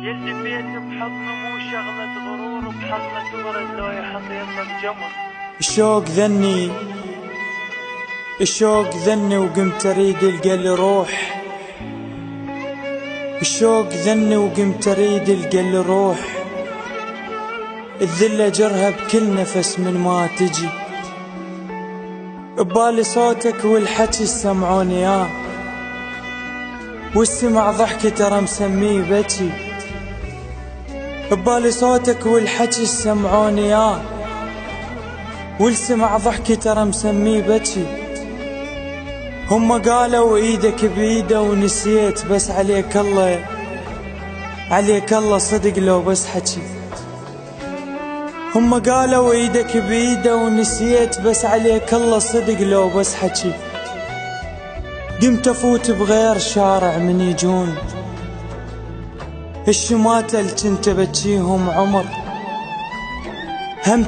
يلي بيت بحضنه مو شغلة غرور، بحضنه تبرد لو يحط يمك جمر. الشوق ذني وقمت اريد القى لي روح. الشوق ذني وقمت اريد القى لي روح. الذلة جرها بكل نفس من ما تجي. ببالي صوتك والحكي سمعوني ياه، والسمع ضحكي ترى مسميه بكي. ببالي صوتك والحكي سمعوني ياه، والسمع ضحكي ترى مسميه بكي. هم قالوا ايدك بايده ونسيت، بس عليك الله صدق لو بس حكي. هم قالوا ايدك بايده ونسيت، بس عليك الله صدق لو بس حكي. قمت افوت بغير شارع من يجون الشماتل كنت بجيهم عمر. هم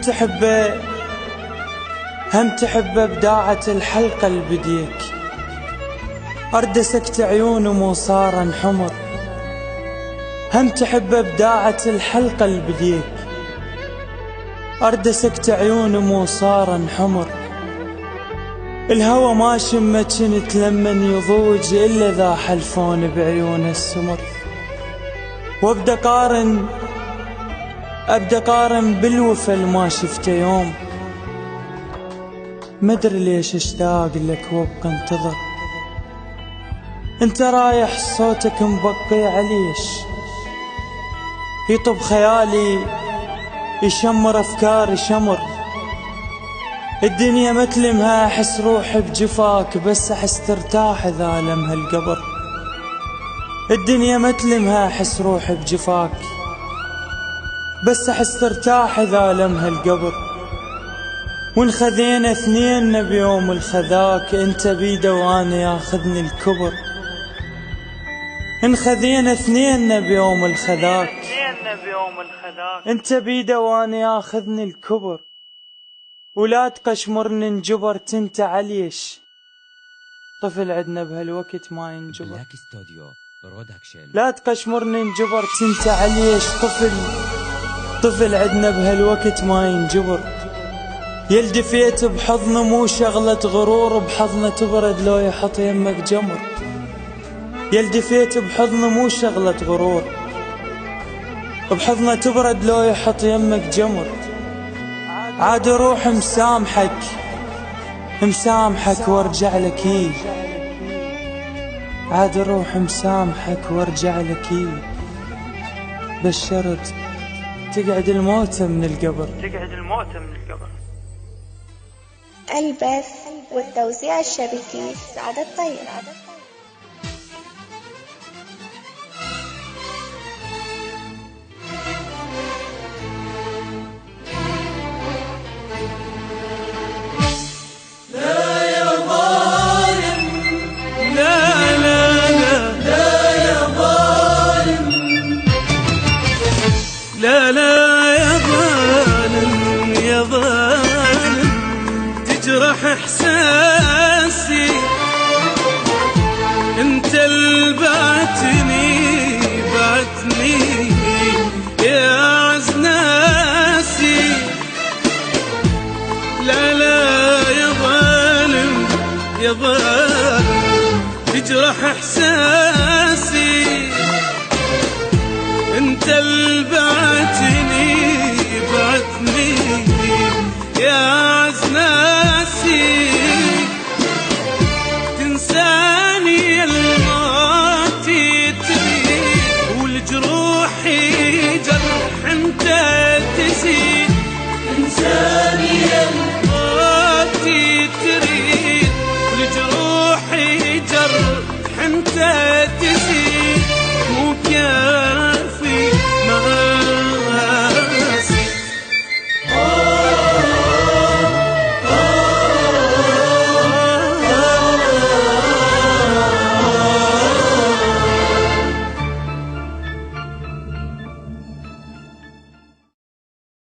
تحبه بداعة الحلقة اللي بديك، اردسكت عيونهم وصارن حمر. هم تحبه بداعة الحلقة اللي بديك، اردسكت عيونهم وصارن حمر. الهوى ما شمه كنت لمن يضوج الا ذا حلفون بعيون السمر. وابدا قارن بالوفا اللي ما شفته يوم. مدري ليش اشتاق لك وابقى انتظر. انت رايح صوتك مبقي عليش، يطب خيالي يشمر افكاري شمر. الدنيا متلمها احس روحي بجفاك، بس احس ترتاح اذا لمها القبر. الدنيا متلمها احس روحي بجفاك، بس احس ترتاح اذا لمها القبر. ونخذينا اثنين بيوم الخذاك، انت بيده وانا ياخذني الكبر. انخذينا اثنين بيوم الخذاك، انت بيده وانا ياخذني الكبر. ولا تقشمرني انجبرت انت عليش، طفل عدنا بهالوقت ما ينجبر. لا تقشمرني انجبرت انت عليش، طفل عدنا بهالوقت ما ينجبر. يلدفيت بحضنه مو شغلة غرور، بحضنه تبرد لو يحط يمك جمر. يلدفيت بحضنه مو شغلة غرور، بحضنه تبرد لو يحط يمك جمر. عاد روح مسامحك وارجع لك إيه. عاد روح مسامحك وارجع لك إيه. بالشرط تقعد الموت من القبر. البث والتوزيع الشبكي سعد الطيب. لا يا ظالم تجرح احساسي. انت اللي بعتني يا اعز ناسي. لا يا ظالم تجرح احساسي. انت اللي بعتني يا اعز ناسي. تنساني الموت تريد، والجروح جرح انت تزيد. تنساني الموت تريد، والجروح جرح انت تزيد.